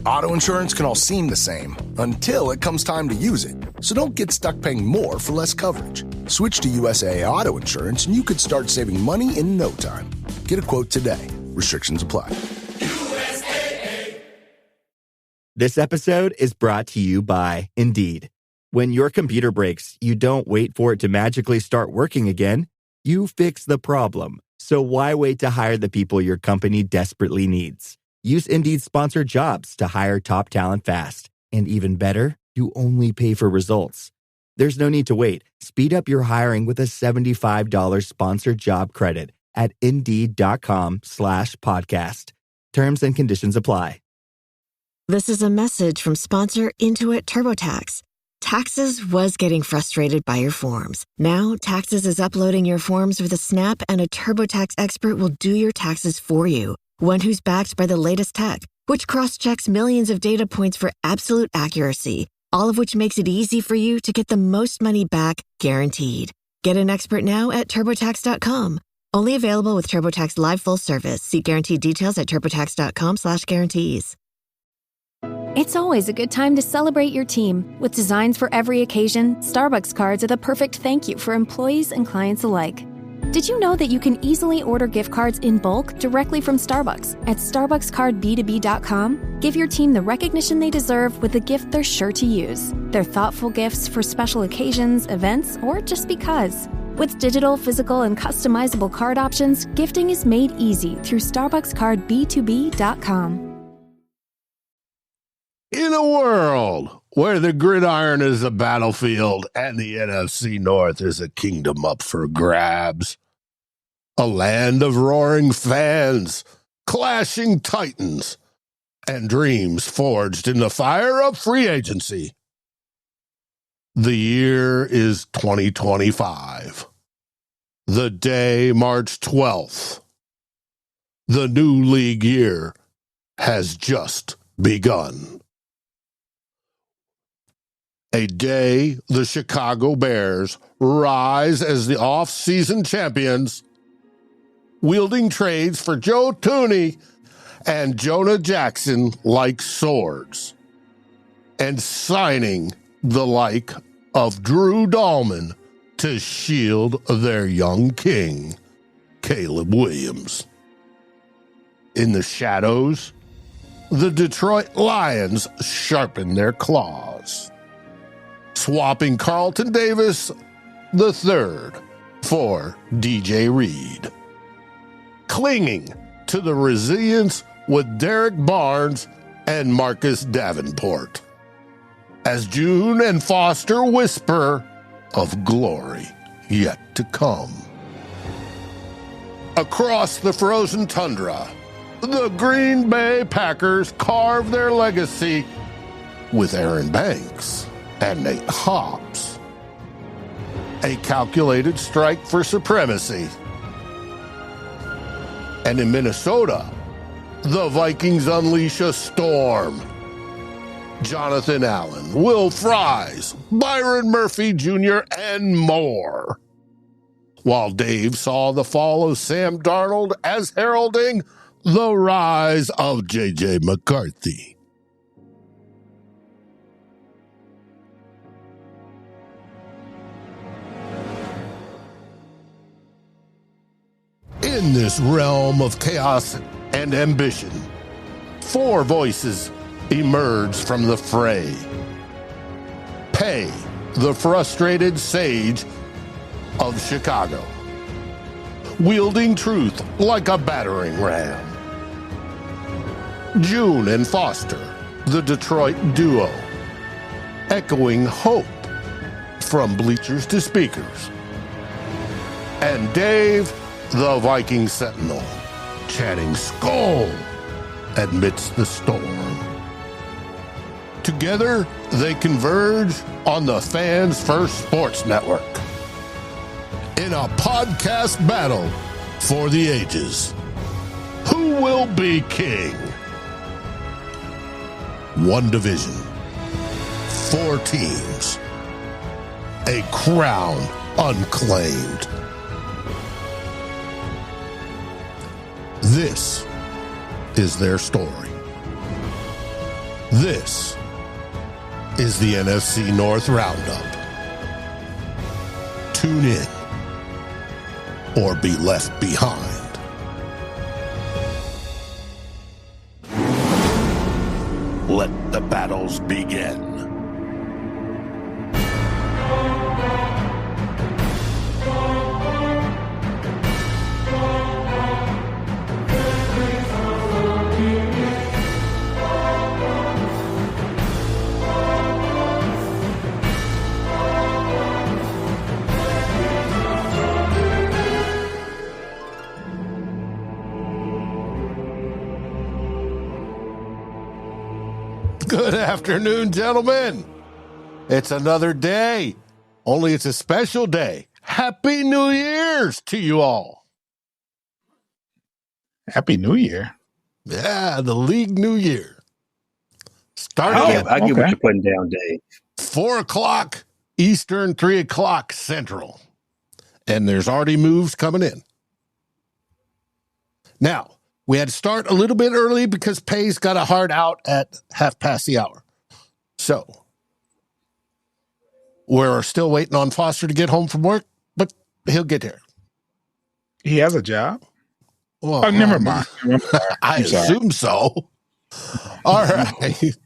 Auto insurance can all seem the same until it comes time to use it. So don't get stuck paying more for less coverage. Switch to USAA Auto Insurance and you could start saving money in no time. Get a quote today. Restrictions apply. USAA. This episode is brought to you by Indeed. When your computer breaks, you don't wait for it to magically start working again. You fix the problem. So why wait to hire the people your company desperately needs? Use Indeed's sponsored jobs to hire top talent fast. And even better, you only pay for results. There's no need to wait. Speed up your hiring with a $75 sponsored job credit at Indeed.com/podcast. Terms and conditions apply. This is a message from sponsor Intuit TurboTax. Taxes was getting frustrated by your forms. Now, Taxes is uploading your forms with a snap, and a TurboTax expert will do your taxes for you. One who's backed by the latest tech, which cross-checks millions of data points for absolute accuracy, all of which makes it easy for you to get the most money back, guaranteed. Get an expert now at TurboTax.com. Only available with TurboTax Live Full Service. See guaranteed details at TurboTax.com/guarantees. It's always a good time to celebrate your team. With designs for every occasion, Starbucks cards are the perfect thank you for employees and clients alike. Did you know that you can easily order gift cards in bulk directly from Starbucks at StarbucksCardB2B.com? Give your team the recognition they deserve with a gift they're sure to use. They're thoughtful gifts for special occasions, events, or just because. With digital, physical, and customizable card options, gifting is made easy through StarbucksCardB2B.com. In a world where the gridiron is a battlefield and the NFC North is a kingdom up for grabs, a land of roaring fans, clashing titans, and dreams forged in the fire of free agency, the year is 2025. The day, March 12th. The new league year has just begun. A day the Chicago Bears rise as the offseason champions, wielding trades for Joe Thuney and Jonah Jackson like swords, and signing the like of Drew Dahlman to shield their young king, Caleb Williams. In the shadows, the Detroit Lions sharpen their claws, swapping Carlton Davis III for DJ Reed, clinging to the resilience with Derek Barnes and Marcus Davenport, as June and Foster whisper of glory yet to come. Across the frozen tundra, the Green Bay Packers carve their legacy with Aaron Banks and Nate Hobbs. A calculated strike for supremacy. And in Minnesota, the Vikings unleash a storm. Jonathan Allen, Will Fries, Byron Murphy Jr., and more. While Dave saw the fall of Sam Darnold as heralding the rise of J.J. McCarthy. In this realm of chaos and ambition, four voices emerge from the fray. Pay, the frustrated sage of Chicago, wielding truth like a battering ram. June and Foster, the Detroit duo, echoing hope from bleachers to speakers. And Dave, the Viking Sentinel, chanting SKOL amidst the storm. Together, they converge on the Fans First Sports Network in a podcast battle for the ages. Who will be king? One division, 4 teams, a crown unclaimed. This is their story. This is the NFC North Roundup. Tune in or be left behind. Let the battles begin. Good afternoon, gentlemen. It's another day, only it's a special day. Happy New Year's to you all. Happy New Year. Yeah, the League New Year. Starting at I get what you're putting down, Dave. 4 o'clock Eastern, 3 o'clock Central. And there's already moves coming in. Now, we had to start a little bit early because Pay's got a hard out at 1:30. So, we're still waiting on Foster to get home from work, but he'll get there. He has a job? Well, never mind. I assume so. All right.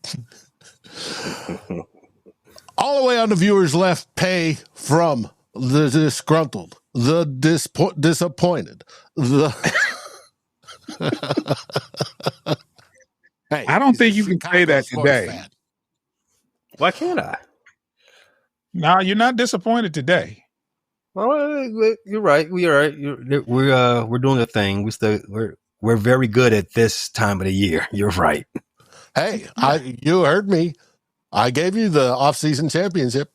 All the way on the viewers left, Pay from the disgruntled, the disappointed, the... Hey, I don't think you can say that today. Why can't I? No, you're not disappointed today. Well, you're right. We're right. We're doing a thing. We're very good at this time of the year. You're right. Hey, you heard me. I gave you the offseason championship.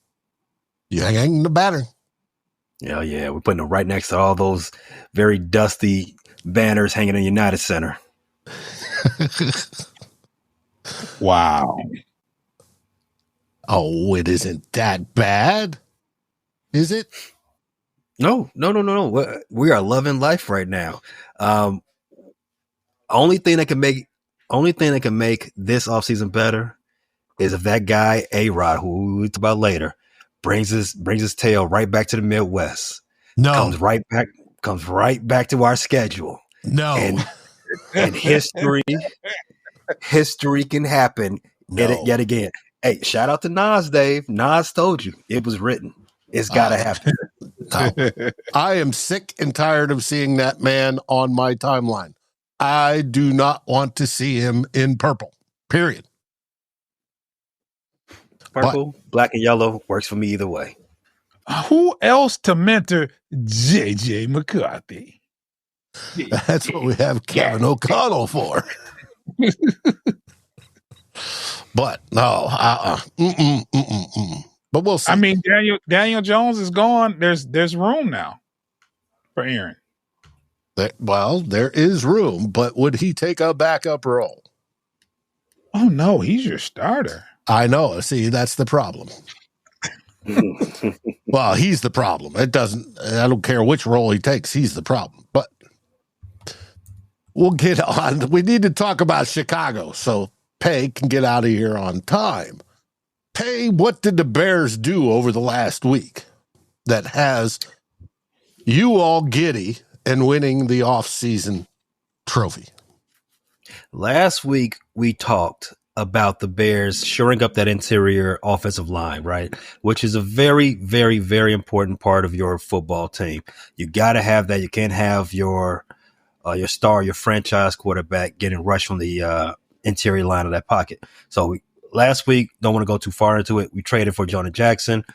You hang the banner. Yeah. We're putting it right next to all those very dusty banners hanging in United Center. Wow. Oh, it isn't that bad, is it? No. We are loving life right now. Only thing that can make this offseason better is if that guy A-Rod, who we'll talk about later, brings his tail right back to the Midwest. No, comes right back to our schedule. No, and history can happen yet again. Hey, shout out to Nas, Dave. Nas told you it was written. It's got to happen. No. I am sick and tired of seeing that man on my timeline. I do not want to see him in purple, period. Purple, black, and yellow works for me either way. Who else to mentor J.J. McCarthy? That's what we have Kevin O'Connell for. But no, But we'll see. I mean, Daniel Jones is gone. There's room now for Aaron. There is room, but would he take a backup role? Oh no, he's your starter. I know. See, that's the problem. Well, he's the problem. I don't care which role he takes. He's the problem. But we'll get on. We need to talk about Chicago so Pay can get out of here on time. Pay, what did the Bears do over the last week that has you all giddy and winning the offseason trophy? Last week, we talked about the Bears shoring up that interior offensive line, right? Which is a very, very, very important part of your football team. You got to have that. You can't have your star, your franchise quarterback getting rushed from the interior line of that pocket. So last week, don't want to go too far into it. We traded for Jonah Jackson,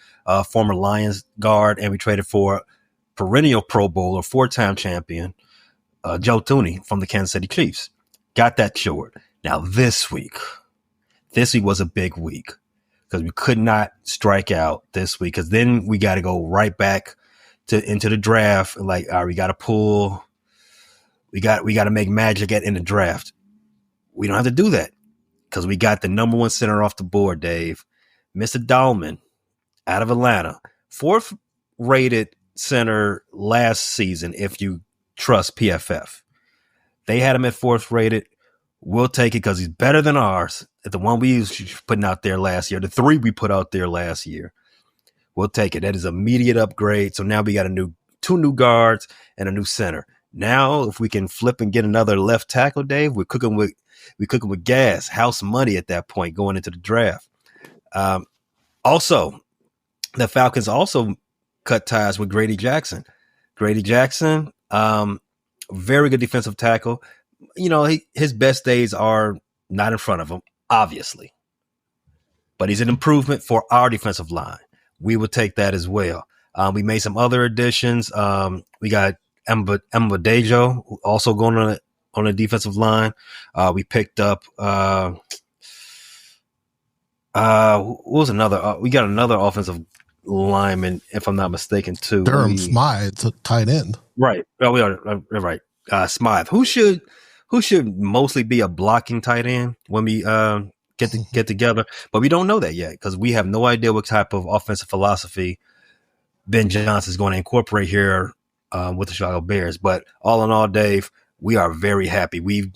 former Lions guard, and we traded for perennial Pro Bowler, 4-time champion, Joe Thuney from the Kansas City Chiefs. Got that short. Now this week was a big week because we could not strike out this week because then we got to go right back into the draft. Like, all right, we got to pull. We got to make magic in the draft. We don't have to do that because we got the number one center off the board, Dave. Mr. Dahlman out of Atlanta, 4th rated center last season, if you trust PFF. They had him at 4th rated. we'll take it because he's better than ours. The one we was putting out there last year, the 3 we put out there last year, we'll take it. That is immediate upgrade. So now we got 2 new guards and a new center. Now, if we can flip and get another left tackle, Dave, we're cooking with gas, house money at that point going into the draft. Also, the Falcons also cut ties with Grady Jackson. Grady Jackson, very good defensive tackle. You know, his best days are not in front of him, obviously. But he's an improvement for our defensive line. We would take that as well. We made some other additions. We got Mbadejo also going on the defensive line. We picked up what was another? We got another offensive lineman, if I'm not mistaken, too. Durham Smythe's a tight end, right? Oh, we are right. Smythe, who should mostly be a blocking tight end when we get together, but we don't know that yet because we have no idea what type of offensive philosophy Ben Johnson is going to incorporate here with the Chicago Bears. But all in all, Dave, we are very happy. We've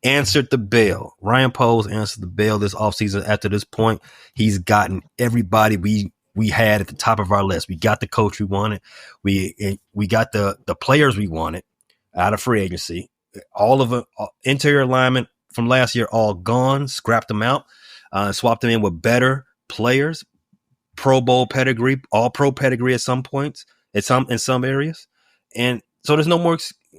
answered the bell. Ryan Poles answered the bell this offseason. After this point, he's gotten everybody we had at the top of our list. We got the coach we wanted. We got the players we wanted out of free agency. All of them, interior linemen from last year, all gone. Scrapped them out, swapped them in with better players. Pro Bowl pedigree, all pro pedigree at some points, in some areas. And so there's no more,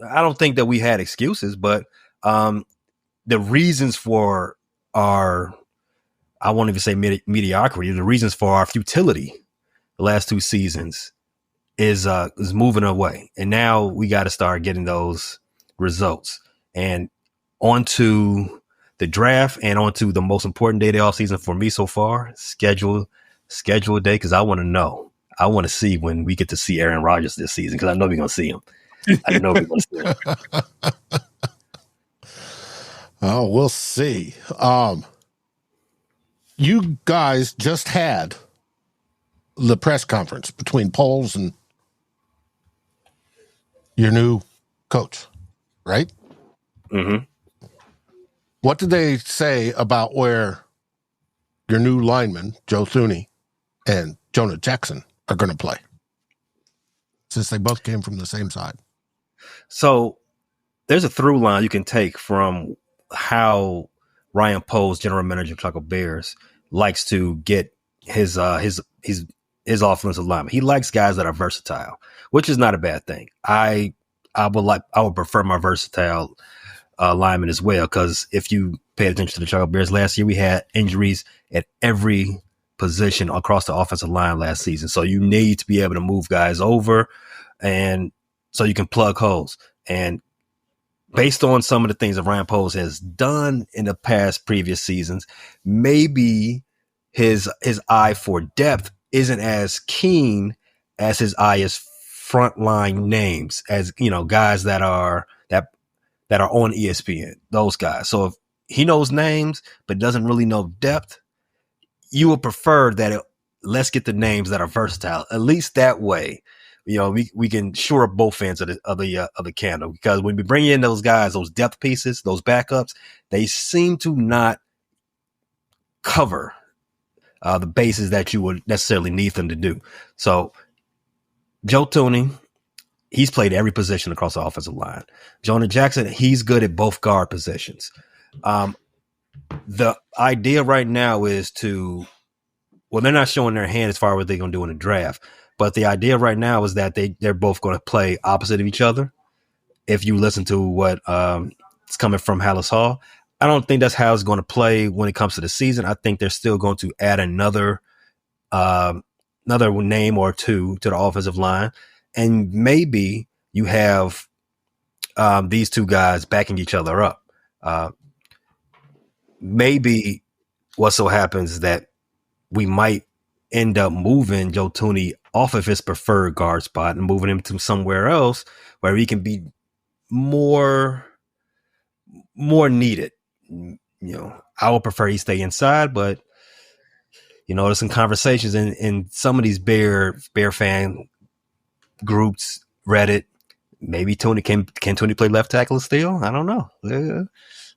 I don't think that we had excuses, but the reasons for our, I won't even say mediocrity, the reasons for our futility the last 2 seasons is moving away. And now we got to start getting those results. And onto the draft and onto the most important day of the offseason for me so far, schedule day, because I want to know. I want to see when we get to see Aaron Rodgers this season, because I know we're going to see him. I know we're going to see him. Oh, we'll see. You guys just had the press conference between Poles and your new coach, right? Mm-hmm. What did they say about where your new linemen, Joe Thuney and Jonah Jackson, are going to play, since they both came from the same side? So there's a through line you can take from how Ryan Poles, general manager of Chicago Bears, likes to get his offensive lineman. He likes guys that are versatile, which is not a bad thing. I would prefer my versatile lineman as well, because if you paid attention to the Chicago Bears last year, we had injuries at every position across the offensive line last season. So you need to be able to move guys over, and so you can plug holes. And based on some of the things that Ryan Poles has done in the past previous seasons, maybe his eye for depth isn't as keen as his eye is frontline names, as guys that are on ESPN, those guys. So if he knows names but doesn't really know depth, you would prefer that let's get the names that are versatile. At least that way, we can shore up both ends of the candle, because when we bring in those guys, those depth pieces, those backups, they seem to not cover the bases that you would necessarily need them to do. So Joe Thuney, he's played every position across the offensive line. Jonah Jackson, he's good at both guard positions. The idea right now is they're not showing their hand as far as what they're going to do in the draft, but the idea right now is that they're both going to play opposite of each other. If you listen to what is coming from Hallis Hall, I don't think that's how it's going to play when it comes to the season. I think they're still going to add another name or two to the offensive line, and maybe you have these two guys backing each other up. Maybe what so happens is that we might end up moving Joe Thuney off of his preferred guard spot and moving him to somewhere else where he can be more needed. I would prefer he stay inside, but there's some conversations in some of these Bear fan groups, Reddit, maybe Thuney can Thuney play left tackle still? I don't know.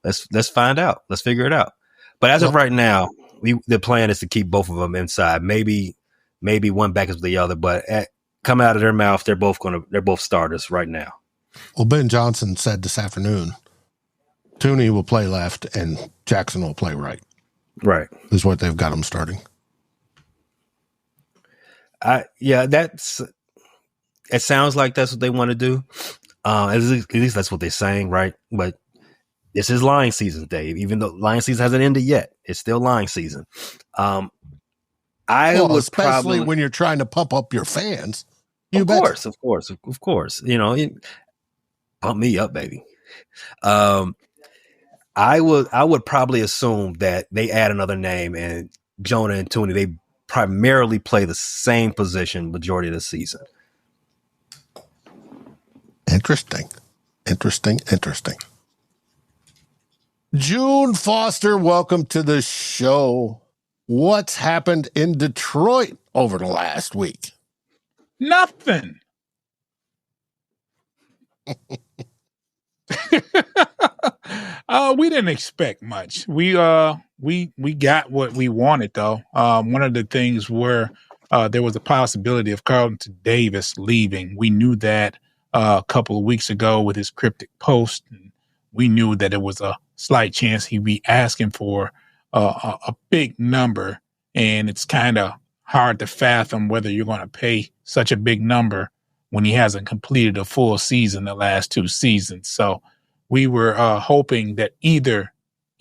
Let's find out. Let's figure it out. But as of right now, the plan is to keep both of them inside. Maybe one back is the other, but coming out of their mouth, they're both starters right now. Well, Ben Johnson said this afternoon, Thuney will play left and Jackson will play right. Right. Is what they've got them starting. It sounds like that's what they want to do. At least that's what they're saying, right? But this is lying season, Dave. Even though lying season hasn't ended yet, it's still lying season. Especially when you're trying to pump up your fans. Of course. Pump me up, baby. I would probably assume that they add another name, and Jonah and Thuney, they primarily play the same position majority of the season. Interesting. June Foster, welcome to the show. What's happened in Detroit over the last week? Nothing. We didn't expect much. We got what we wanted though. One of the things where there was a possibility of Carlton Davis leaving. We knew that a couple of weeks ago with his cryptic post, and we knew that it was a slight chance he'd be asking for a big number, and it's kind of hard to fathom whether you're going to pay such a big number when he hasn't completed a full season the last 2 seasons. So we were hoping that either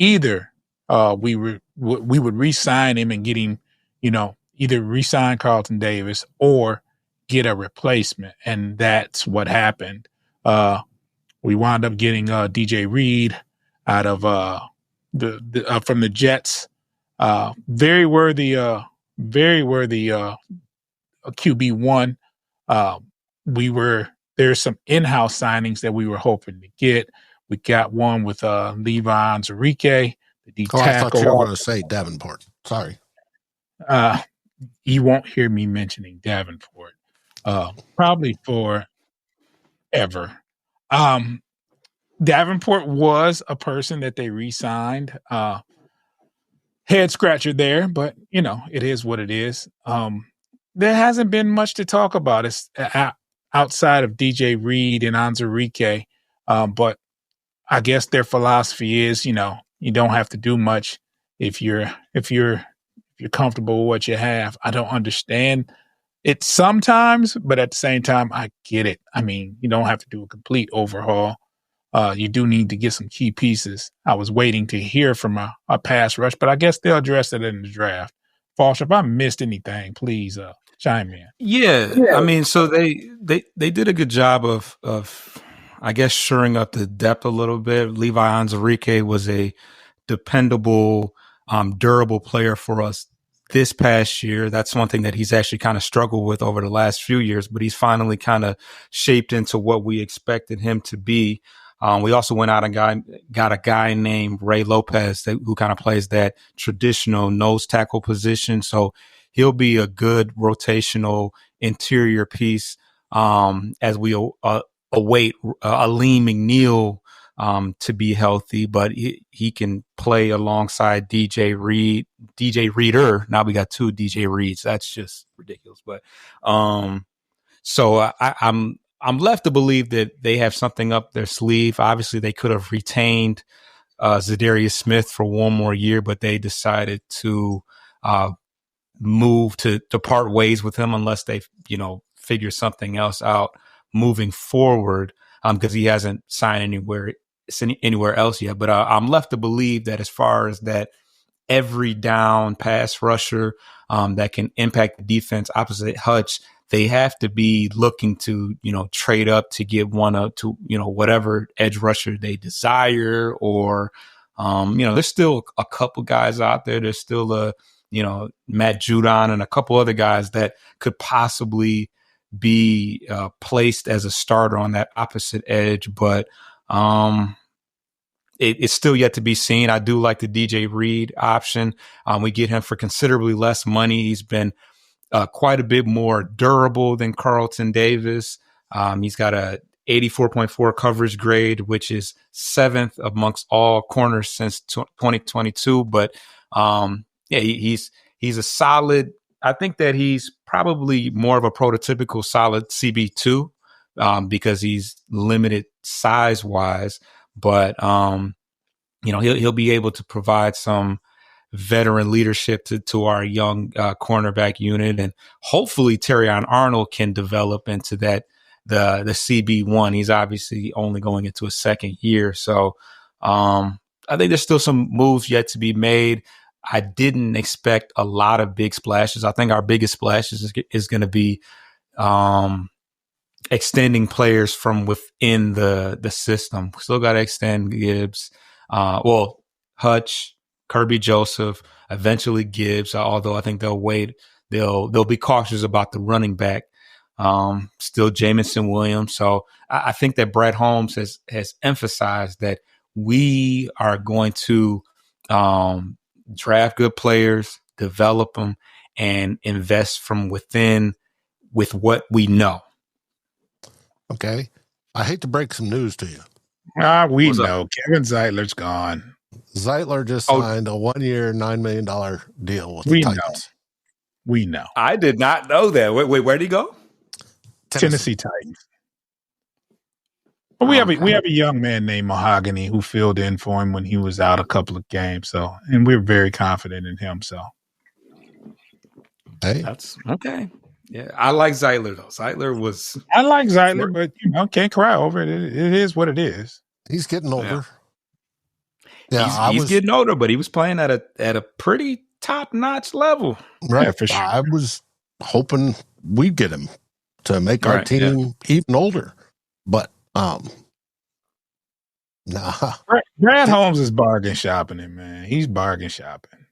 we would re-sign him and get him, either re-sign Carlton Davis or get a replacement, and that's what happened. We wound up getting DJ Reed out of from the Jets. Very worthy QB1. There's some in-house signings that we were hoping to get. We got one with Levi Onwuzurike, the D tackle. I thought you were going to say Davenport. Sorry. You won't hear me mentioning Davenport probably forever. Davenport was a person that they re-signed. Head scratcher there, but it is what it is. There hasn't been much to talk about outside of DJ Reed and Onwuzurike, but I guess their philosophy is, you don't have to do much if you're comfortable with what you have. I don't understand it sometimes, but at the same time, I get it. I mean, you don't have to do a complete overhaul. You do need to get some key pieces. I was waiting to hear from a pass rush, but I guess they'll address it in the draft. Foster, if I missed anything, please chime in. Yeah. I mean, so they did a good job of I guess shoring up the depth a little bit. Levi Onwuzurike was a dependable, durable player for us this past year. That's one thing that he's actually kind of struggled with over the last few years, but he's finally kind of shaped into what we expected him to be. We also went out and got a guy named Ray Lopez who kind of plays that traditional nose tackle position. So he'll be a good rotational interior piece as we await Aleem McNeil to be healthy, but he can play alongside DJ Reader. Now we got 2 DJ Reeds. That's just ridiculous. But so I'm left to believe that they have something up their sleeve. Obviously, they could have retained Zadarius Smith for one more year, but they decided to move to part ways with him unless they, figure something else out moving forward, because he hasn't signed anywhere else yet. But I'm left to believe that as far as that every down pass rusher that can impact the defense opposite Hutch, they have to be looking to, trade up to get one up to, whatever edge rusher they desire, or, there's still a couple guys out there. There's still Matt Judon and a couple other guys that could possibly be placed as a starter on that opposite edge. But it's still yet to be seen. I do like the DJ Reed option. We get him for considerably less money. He's been quite a bit more durable than Carlton Davis. He's got a 84.4 coverage grade, which is 7th amongst all corners since 2022. But he's a solid. I think that he's probably more of a prototypical solid CB2 because he's limited size wise. But he'll be able to provide some veteran leadership to our young cornerback unit, and hopefully Terrion Arnold can develop into that. The CB1, he's obviously only going into a second year. So I think there's still some moves yet to be made. I didn't expect a lot of big splashes. I think our biggest splashes is going to be extending players from within the system. Still got to extend Gibbs. Hutch, Kirby Joseph, eventually Gibbs, although I think they'll wait. They'll be cautious about the running back. Still Jamison Williams. So I think that Brett Holmes has emphasized that we are going to draft good players, develop them, and invest from within with what we know. Okay. I hate to break some news to you. We know. Kevin Zeitler's gone. Zeitler just signed a 1-year, $9 million deal with the Titans. We know. I did not know that. Wait, where'd he go? Tennessee Titans. But we have a young man named Mahogany who filled in for him when he was out a couple of games. So, and we're very confident in him. So, hey, that's okay. Yeah, I like Zeitler though. I like Zeitler, but can't cry over it. It is what it is. He's getting older. Yeah, he's getting older, but he was playing at a pretty top-notch level. Right. Yeah, for sure. I was hoping we'd get him to make our team even older. But nah. Brad Holmes is bargain shopping it, man. He's bargain shopping.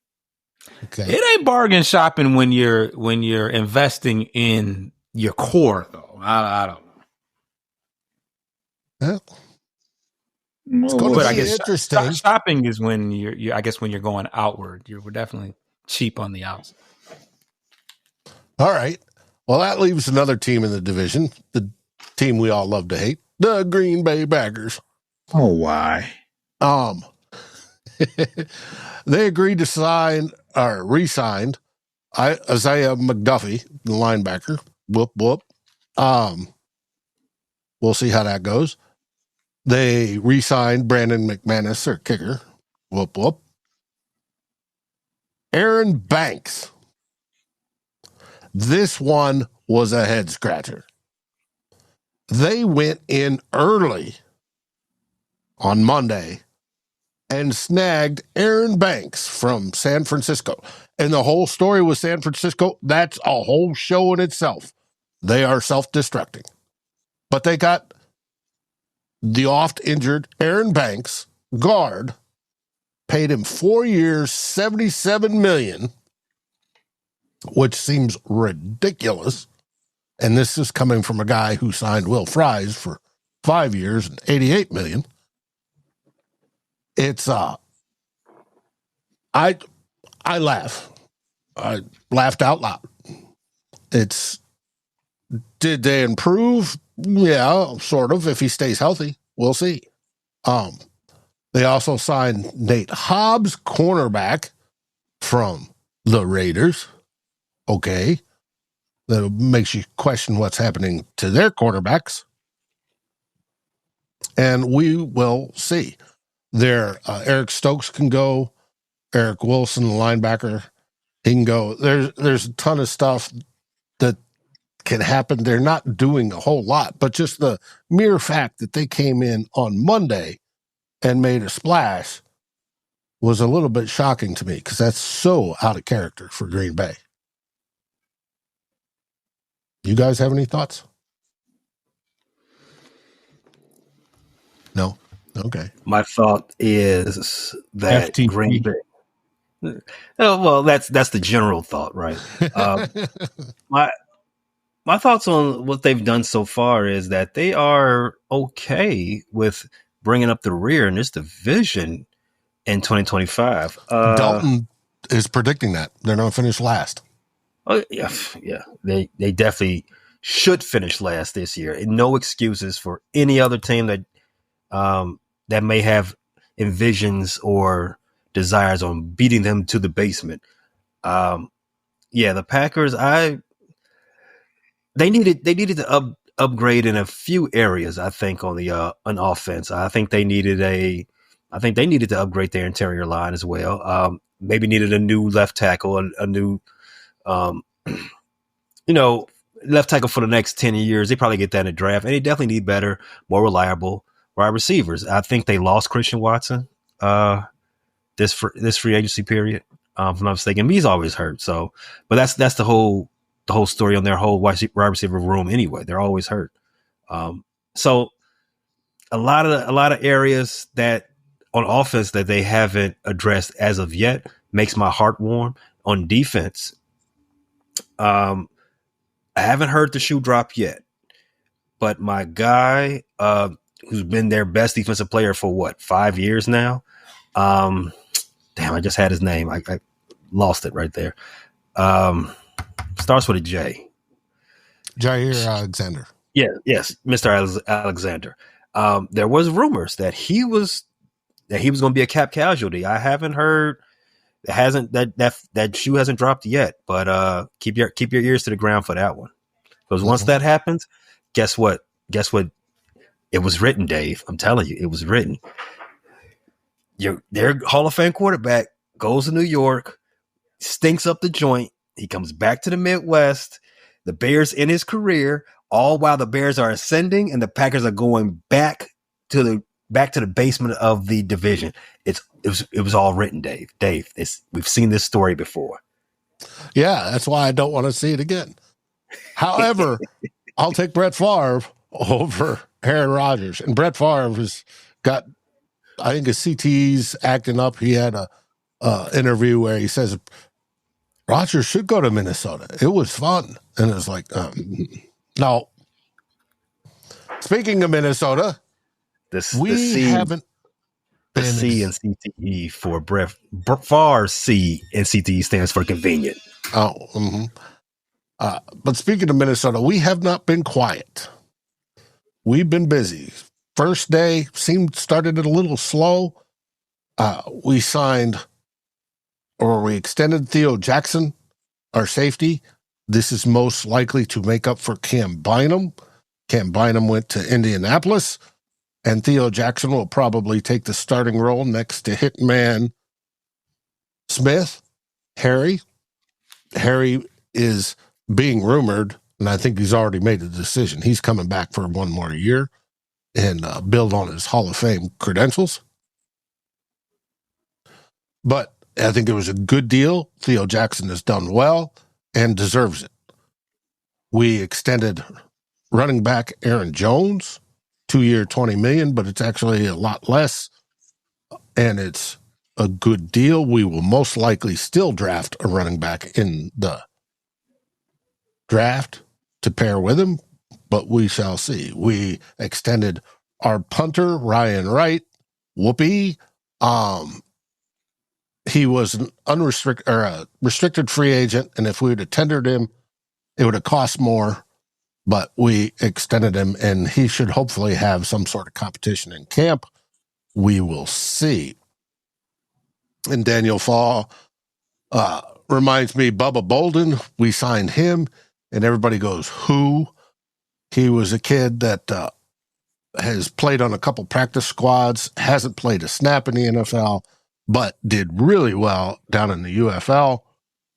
Okay. It ain't bargain shopping when you're investing in your core, though. I don't know. Yeah. It's going to be interesting. Shopping is when you're going outward. We're definitely cheap on the outside. All right. Well, that leaves another team in the division, the team we all love to hate, the Green Bay Packers. Oh, why? They agreed to re-signed Isaiah McDuffie, the linebacker. Whoop, whoop. We'll see how that goes. They re-signed Brandon McManus, their kicker. Whoop, whoop. Aaron Banks. This one was a head scratcher. They went in early on Monday and snagged Aaron Banks from San Francisco. And the whole story with San Francisco, that's a whole show in itself. They are self-destructing. But they got the oft-injured Aaron Banks, guard, paid him 4 years, $77 million, which seems ridiculous. And this is coming from a guy who signed Will Fries for 5 years and $88 million. It's I laugh. I laughed out loud. Did they improve? Yeah, sort of. If he stays healthy, we'll see. They also signed Nate Hobbs, cornerback from the Raiders. Okay. That makes you question what's happening to their quarterbacks. And we will see. Eric Stokes can go. Eric Wilson, the linebacker, he can go. There's a ton of stuff that can happen. They're not doing a whole lot, but just the mere fact that they came in on Monday and made a splash was a little bit shocking to me because that's so out of character for Green Bay. You guys have any thoughts? No? Okay. My thought is that FTP. Green Bay. Well, that's the general thought, right? My thoughts on what they've done so far is that they are okay with bringing up the rear in this division in 2025. Dalton is predicting that they're going to finish last. Oh yeah. They definitely should finish last this year. And no excuses for any other team that that may have envisions or desires on beating them to the basement. The Packers, they needed to upgrade in a few areas. I think on offense, I think they needed to upgrade their interior line as well. Maybe needed a new left tackle, a new, left tackle for the next 10 years. They probably get that in the draft, and they definitely need better, more reliable wide receivers. I think they lost Christian Watson this free agency period. If I'm not mistaken, he's always hurt. So, but that's the whole story on their whole wide receiver room anyway. They're always hurt. So a lot of areas that on offense that they haven't addressed as of yet makes my heart warm. On defense, I haven't heard the shoe drop yet, but my guy, who's been their best defensive player for 5 years now. Damn, I just had his name. I lost it right there. Starts with a J. Jair Alexander. Yeah, yes, Mr. Alexander. There was rumors that he was going to be a cap casualty. I haven't heard. It hasn't that shoe hasn't dropped yet. But keep your ears to the ground for that one, because once that happens, guess what? It was written, Dave. I'm telling you, it was written. Their Hall of Fame quarterback goes to New York, stinks up the joint. He comes back to the Midwest. The Bears in his career, all while the Bears are ascending and the Packers are going back to the basement of the division. It was all written, Dave. We've seen this story before. Yeah, that's why I don't want to see it again. However, I'll take Brett Favre over Aaron Rodgers. And Brett Favre has got, I think his CTE's acting up. He had a interview where he says Rodgers should go to Minnesota. It was fun. And it's like, no. Speaking of Minnesota, haven't the C in CTE for Brett Favre. C in CTE stands for convenient. Oh, mm-hmm. But speaking of Minnesota, we have not been quiet. We've been busy. First day started it a little slow. We extended Theo Jackson, our safety. This is most likely to make up for Cam Bynum. Cam Bynum went to Indianapolis, and Theo Jackson will probably take the starting role next to Hitman Smith. Harry is being rumored, and I think he's already made a decision. He's coming back for one more year and build on his Hall of Fame credentials. But I think it was a good deal. Theo Jackson has done well and deserves it. We extended running back Aaron Jones, 2-year, $20 million, but it's actually a lot less, and it's a good deal. We will most likely still draft a running back in the draft to pair with him, but we shall see. We extended our punter, Ryan Wright. Whoopee. He was an restricted free agent, and if we would have tendered him, it would have cost more, but we extended him, and he should hopefully have some sort of competition in camp. We will see. And Daniel Fall reminds me, Bubba Bolden, we signed him, and everybody goes, who? He was a kid that has played on a couple practice squads, hasn't played a snap in the NFL, but did really well down in the UFL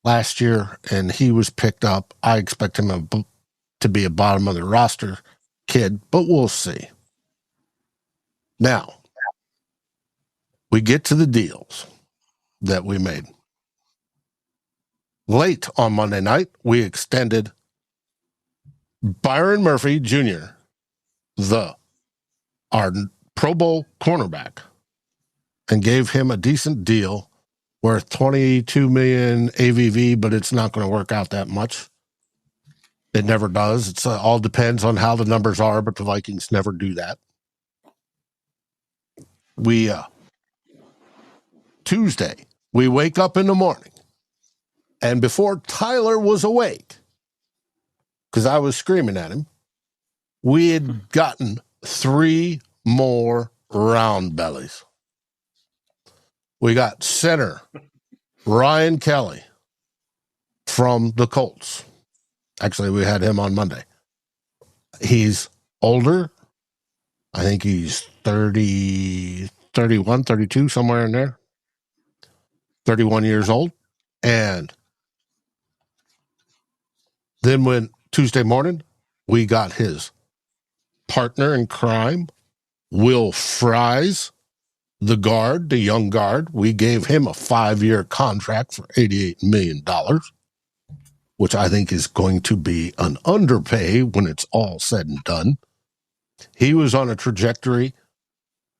last year, and he was picked up. I expect him to be a bottom of the roster kid, but we'll see. Now, we get to the deals that we made. Late on Monday night, we extended Byron Murphy Jr., our Pro Bowl cornerback, and gave him a decent deal worth $22 million AVV, but it's not going to work out that much. It never does. It all depends on how the numbers are, but the Vikings never do that. Tuesday, we wake up in the morning, and before Tyler was awake, because I was screaming at him. We had gotten 3 more round bellies. We got center Ryan Kelly from the Colts. Actually, we had him on Monday. He's older. I think he's 30, 31, 32, somewhere in there. 31 years old. And then when Tuesday morning, we got his partner in crime, Will Fries, the guard, the young guard. We gave him a 5-year contract for $88 million, which I think is going to be an underpay when it's all said and done. He was on a trajectory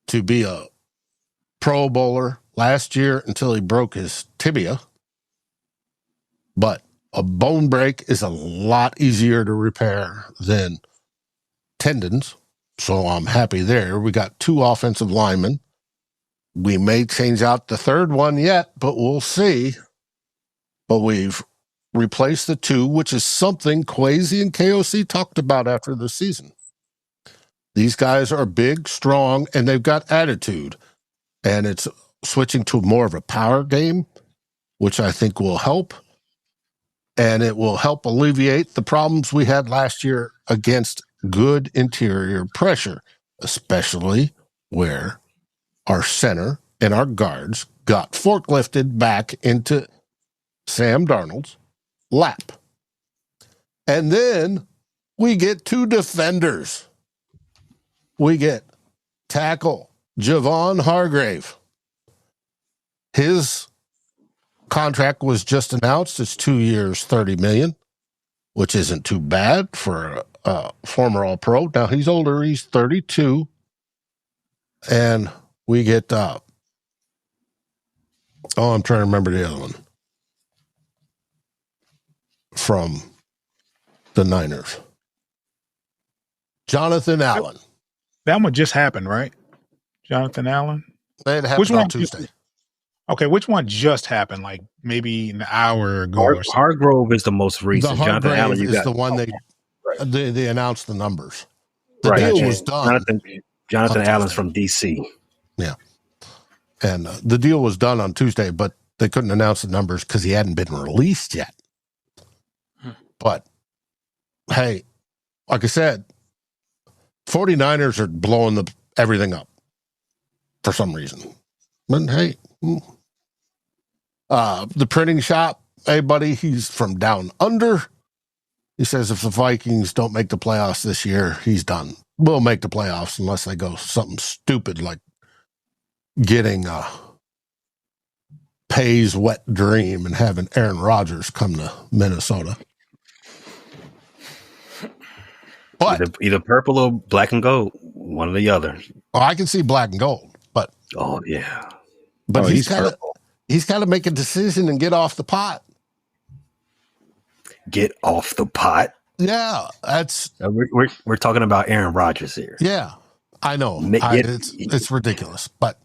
to be a Pro Bowler last year until he broke his tibia. But a bone break is a lot easier to repair than tendons. So I'm happy there. We got 2 offensive linemen. We may change out the third one yet, but we'll see. But we've replaced the 2, which is something Kwesi and KOC talked about after the season. These guys are big, strong, and they've got attitude. And it's switching to more of a power game, which I think will help. And it will help alleviate the problems we had last year against good interior pressure, especially where our center and our guards got forklifted back into Sam Darnold's lap. And then we get 2 defenders. We get tackle Javon Hargrave. His contract was just announced. It's 2 years, $30 million, which isn't too bad for a former All-Pro. Now, he's older. He's 32. And we get, I'm trying to remember the other one from the Niners. Jonathan Allen. That one just happened, right? Jonathan Allen? It happened on Tuesday. Okay, which one just happened? Like maybe an hour ago or something? Hargrove is the most recent. The Jonathan Allen, is the one they announced the numbers. The deal was done. Jonathan Allen's from D.C. Yeah. And the deal was done on Tuesday, but they couldn't announce the numbers because he hadn't been released yet. But, hey, like I said, 49ers are blowing everything up for some reason. But, hey, the printing shop, hey, buddy, he's from down under. He says if the Vikings don't make the playoffs this year, he's done. We'll make the playoffs unless they go something stupid like getting Pay's wet dream and having Aaron Rodgers come to Minnesota. But either purple or black and gold, one or the other. Oh, I can see black and gold, but yeah. But he's got to make a decision and get off the pot. Get off the pot. Yeah, that's we're talking about Aaron Rodgers here. Yeah, I know. It's ridiculous, but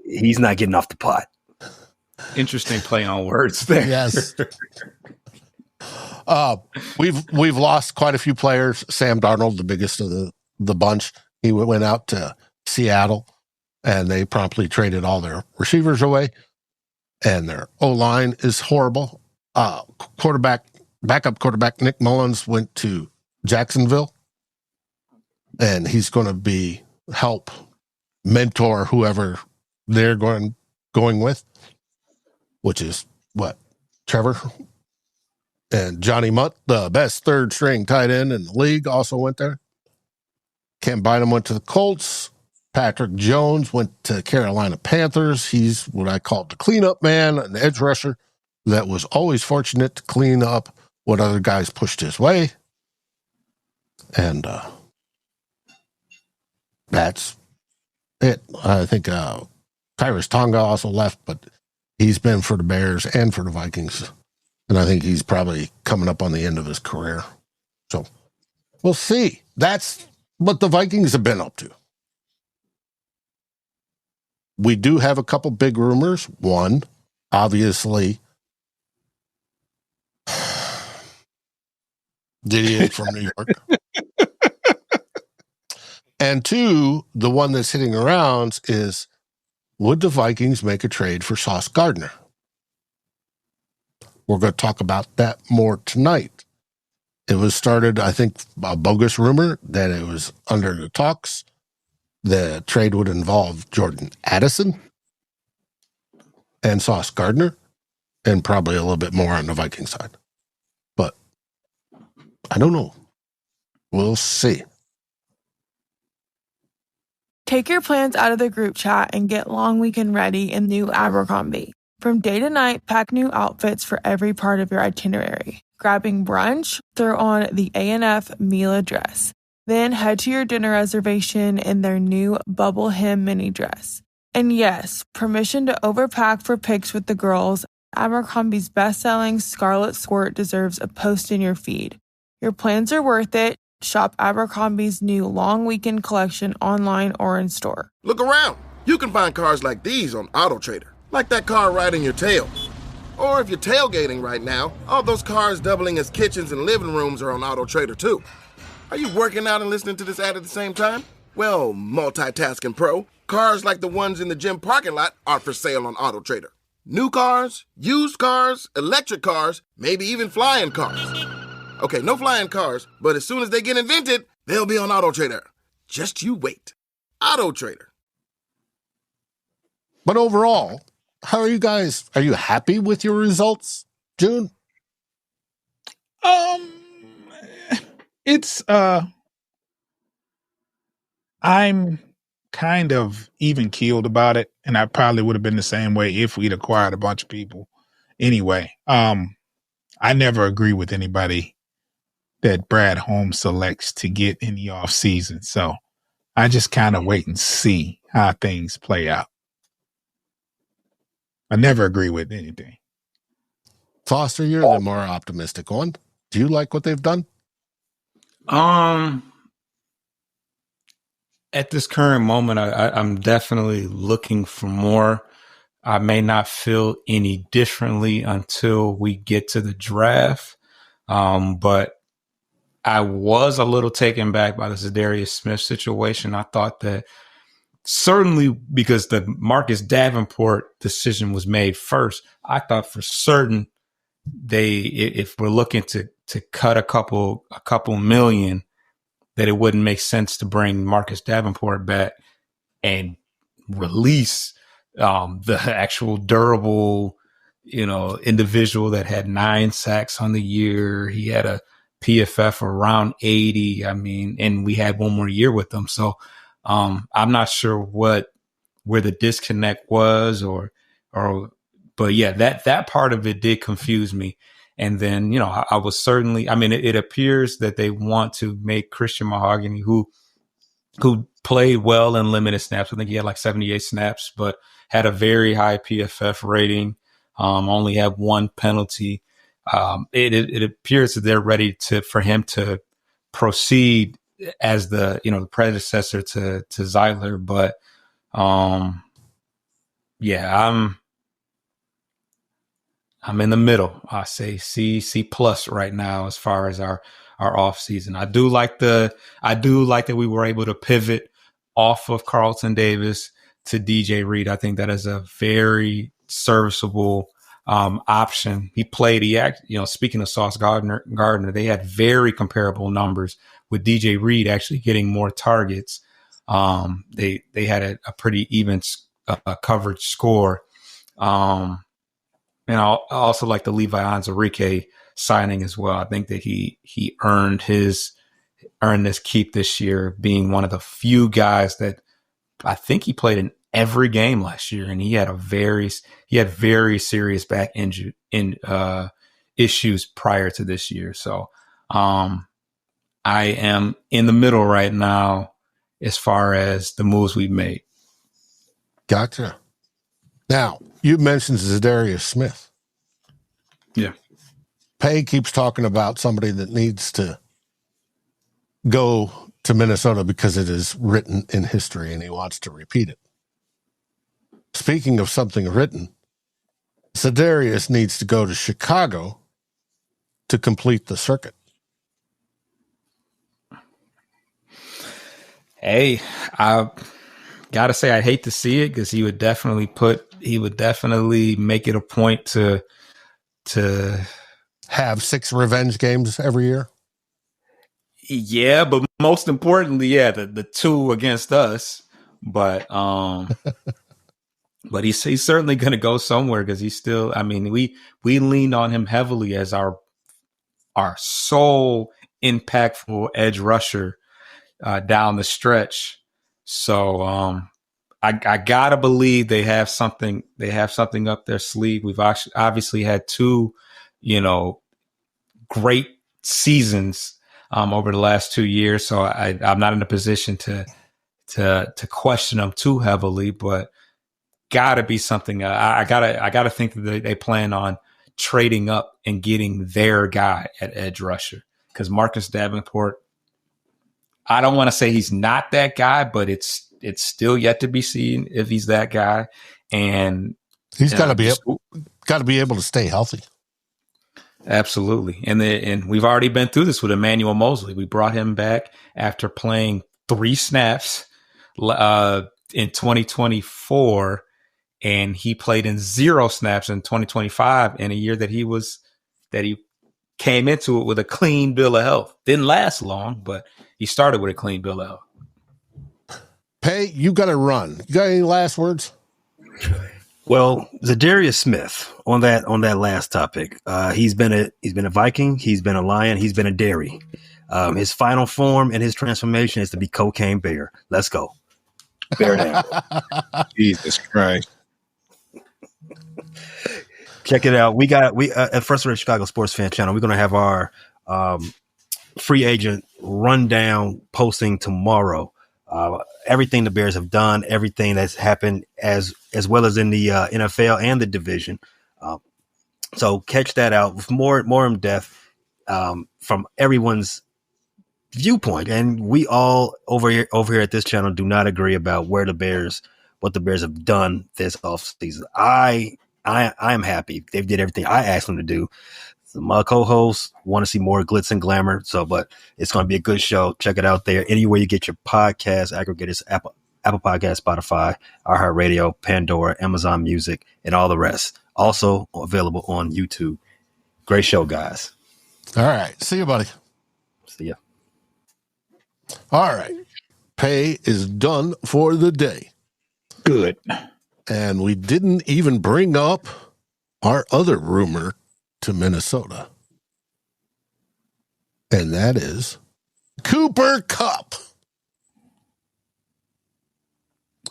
he's not getting off the pot. Interesting play on words there. Yes. We've lost quite a few players. Sam Darnold, the biggest of the bunch, he went out to Seattle, and they promptly traded all their receivers away, and their O-line is horrible. Backup quarterback Nick Mullins went to Jacksonville, and he's going to help mentor whoever they're going with, which is Trevor. And Johnny Mutt, the best third-string tight end in the league, also went there. Cam Bynum went to the Colts. Patrick Jones went to Carolina Panthers. He's what I call the cleanup man, an edge rusher that was always fortunate to clean up what other guys pushed his way. And that's it. I think Tyrus Tonga also left, but he's been for the Bears and for the Vikings. And I think he's probably coming up on the end of his career. So we'll see. That's what the Vikings have been up to. We do have a couple big rumors. One, obviously, Idiot from New York. And two, the one that's hitting around is, would the Vikings make a trade for Sauce Gardner? We're going to talk about that more tonight. It was started, I think, a bogus rumor that it was under the talks. The trade would involve Jordan Addison and Sauce Gardner, and probably a little bit more on the Viking side. But I don't know. We'll see. Take your plans out of the group chat and get long weekend ready in new Abercrombie. From day to night, pack new outfits for every part of your itinerary. Grabbing brunch? Throw on the A&F Mila dress. Then head to your dinner reservation in their new bubble hem mini dress. And yes, permission to overpack for pics with the girls. Abercrombie's best-selling Scarlet Squirt deserves a post in your feed. Your plans are worth it. Shop Abercrombie's new long weekend collection online or in store. Look around. You can find cars like these on AutoTrader, like that car riding your tail. Or if you're tailgating right now, all those cars doubling as kitchens and living rooms are on AutoTrader too. Are you working out and listening to this ad at the same time? Well, multitasking pro, cars like the ones in the gym parking lot are for sale on AutoTrader. New cars, used cars, electric cars, maybe even flying cars. Okay, no flying cars, but as soon as they get invented, they'll be on AutoTrader. Just you wait. AutoTrader. But overall, how are you guys? Are you happy with your results, June? It's I'm kind of even keeled about it, and I probably would have been the same way if we'd acquired a bunch of people. Anyway, I never agree with anybody that Brad Holmes selects to get in the offseason. So I just kind of wait and see how things play out. I never agree with anything. Foster, you're the more optimistic one. Do you like what they've done? At this current moment, I'm definitely looking for more. I may not feel any differently until we get to the draft. But I was a little taken back by the Zadarius Smith situation. I thought that certainly because the Marcus Davenport decision was made first, I thought for certain if we're looking to cut a couple million, that it wouldn't make sense to bring Marcus Davenport back and release the actual durable, individual that had 9 sacks on the year. He had a PFF around 80. I mean, and we had one more year with them. So I'm not sure where the disconnect was but yeah, that part of it did confuse me. And then, I was certainly, it appears that they want to make Christian Mahogany, who played well in limited snaps. I think he had like 78 snaps, but had a very high PFF rating, only had 1 penalty. It appears that they're ready for him to proceed as the predecessor to Zeitler. But yeah, I'm in the middle. I say C plus right now as far as our off season. I do like that we were able to pivot off of Carlton Davis to DJ Reed. I think that is a very serviceable option. He played. Speaking of Sauce Gardner, they had very comparable numbers with DJ Reed actually getting more targets. They had a pretty even coverage score. And I also like the Levi Onwuzurike signing as well. I think that he earned this keep this year, being one of the few guys that I think he played in every game last year, and he had very serious back injury issues prior to this year. So I am in the middle right now as far as the moves we've made. Gotcha. Now, you mentioned Zadarius Smith. Yeah. Pay keeps talking about somebody that needs to go to Minnesota because it is written in history and he wants to repeat it. Speaking of something written, Zadarius needs to go to Chicago to complete the circuit. Hey, I gotta say I hate to see it because he would definitely make it a point to have 6 revenge games every year. Yeah, but most importantly, the 2 against us. But but he's certainly going to go somewhere because he's still. I mean, we leaned on him heavily as our sole impactful edge rusher down the stretch. So I gotta believe they have something. They have something up their sleeve. We've obviously had 2, great seasons over the last 2 years. So I'm not in a position to question them too heavily, but gotta be something. I gotta think that they plan on trading up and getting their guy at edge rusher, because Marcus Davenport, I don't want to say he's not that guy, but it's still yet to be seen if he's that guy. And he's got to be able to stay healthy. Absolutely. And we've already been through this with Emmanuel Mosley. We brought him back after playing 3 snaps in 2024, and he played in 0 snaps in 2025 in a year that he came into it with a clean bill of health. Didn't last long, but he started with a clean bill of health. Pay, you got to run. You got any last words? Well, Zadarius Smith, on that last topic, he's been a Viking, he's been a Lion, he's been a Dairy. His final form and his transformation is to be Cocaine Bear. Let's go. Bear down. Jesus Christ. Check it out. We at First Rate Chicago Sports Fan Channel, we're going to have our free agent rundown posting tomorrow. Everything the Bears have done, everything that's happened as well as in the NFL and the division. So catch that out with more in depth from everyone's viewpoint. And we all over here at this channel do not agree about what the Bears have done this offseason. I am happy they did everything I asked them to do. My co-hosts want to see more glitz and glamour. But it's going to be a good show. Check it out there. Anywhere you get your podcast aggregators, Apple Podcast, Spotify, iHeartRadio, Pandora, Amazon Music, and all the rest. Also available on YouTube. Great show, guys. All right. See you, buddy. See ya. All right. Pay is done for the day. Good. And we didn't even bring up our other rumor to Minnesota. And that is Cooper Kupp.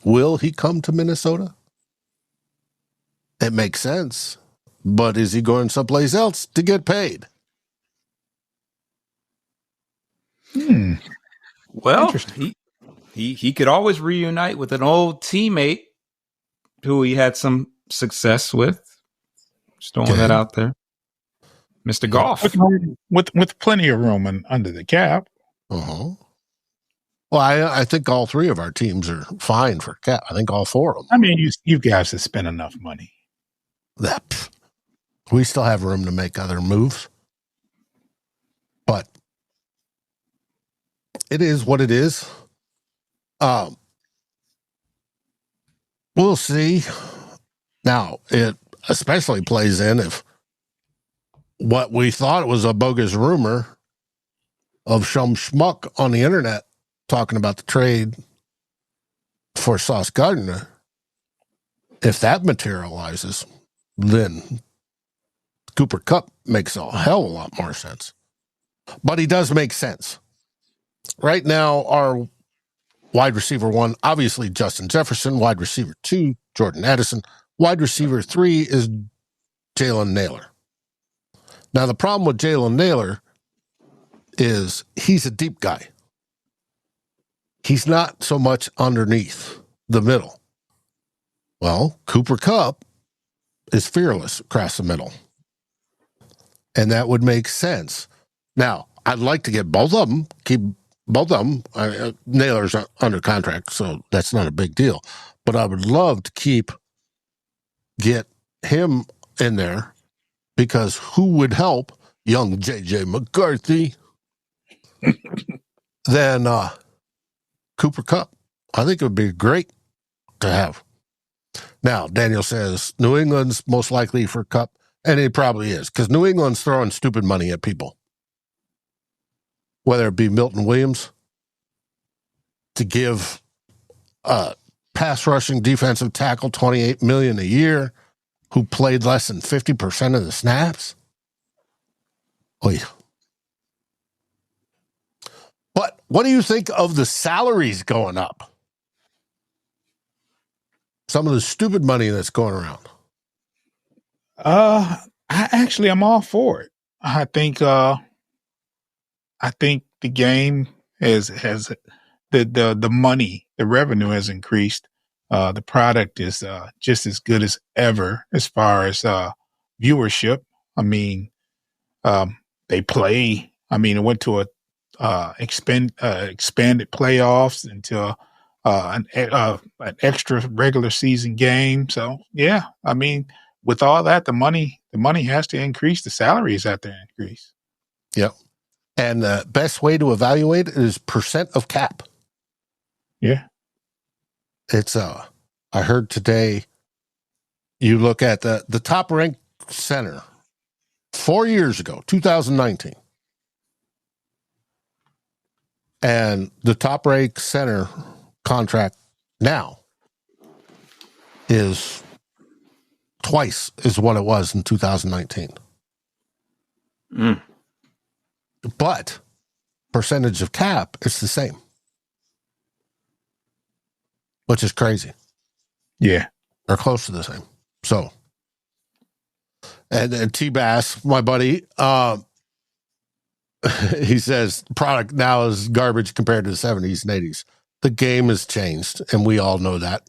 Will he come to Minnesota? It makes sense. But is he going someplace else to get paid? Well, he could always reunite with an old teammate who he had some success with. Just throwing that out there. Mr. Goff. With plenty of room under the cap. Uh-huh. Well, I think all 3 of our teams are fine for cap. I think all 4 of them. I mean, you guys have spent enough money. We still have room to make other moves. But it is what it is. We'll see. Now, it especially plays in if what we thought was a bogus rumor of some schmuck on the internet talking about the trade for Sauce Gardner, if that materializes, then Cooper Kupp makes a hell of a lot more sense. But he does make sense. Right now, our wide receiver 1, obviously Justin Jefferson. Wide receiver 2, Jordan Addison. Wide receiver 3 is Jalen Nailor. Now, the problem with Jalen Nailor is he's a deep guy. He's not so much underneath the middle. Well, Cooper Kupp is fearless across the middle. And that would make sense. Now, I'd like to get both of them, keep both of them. Nailor's under contract, so that's not a big deal. But I would love to get him in there, because who would help young J.J. McCarthy than Cooper Kupp. I think it would be great to have. Now, Daniel says New England's most likely for Kupp, and it probably is, because New England's throwing stupid money at people. Whether it be Milton Williams to give a pass rushing defensive tackle $28 million a year, who played less than 50% of the snaps. Oy. What do you think of the salaries going up? Some of the stupid money that's going around. I'm all for it. I think the game has the money, the revenue has increased. The product is just as good as ever as far as viewership. I mean, they play. I mean, it went to a expanded playoffs into an extra regular season game. So yeah, I mean, with all that, the money has to increase. The salaries have to increase. Yep. And the best way to evaluate it is percent of cap. Yeah. It's I heard today, you look at the top ranked center 4 years ago, 2019. And the top ranked center contract now is twice is what it was in 2019. But percentage of cap, it's the same, which is crazy. Yeah. Or close to the same. So, and T-Bass, my buddy, he says product now is garbage compared to the 70s and 80s. The game has changed, and we all know that.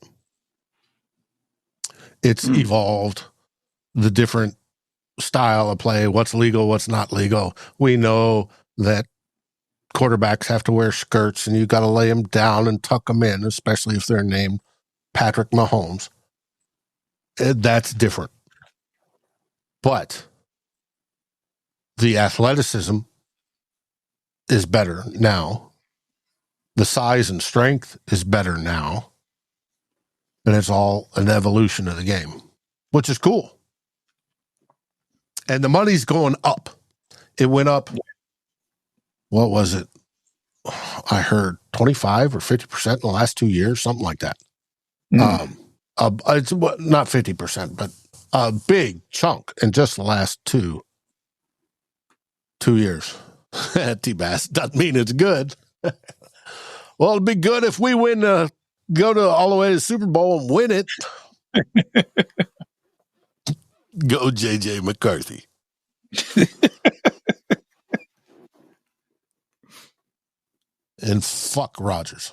It's evolved, the different style of play, what's legal, what's not legal. We know that quarterbacks have to wear skirts, and you got to lay them down and tuck them in, especially if they're named Patrick Mahomes. That's different. But the athleticism is better now. The size and strength is better now. And it's all an evolution of the game, which is cool. And the money's going up. It went up, what was it? I heard 25 or 50% in the last 2 years, something like that. It's not 50%, but a big chunk in just the last two years. T-Bass doesn't mean it's good. Well, it'd be good if we win, go to all the way to the Super Bowl and win it. Go JJ McCarthy. And fuck Rodgers.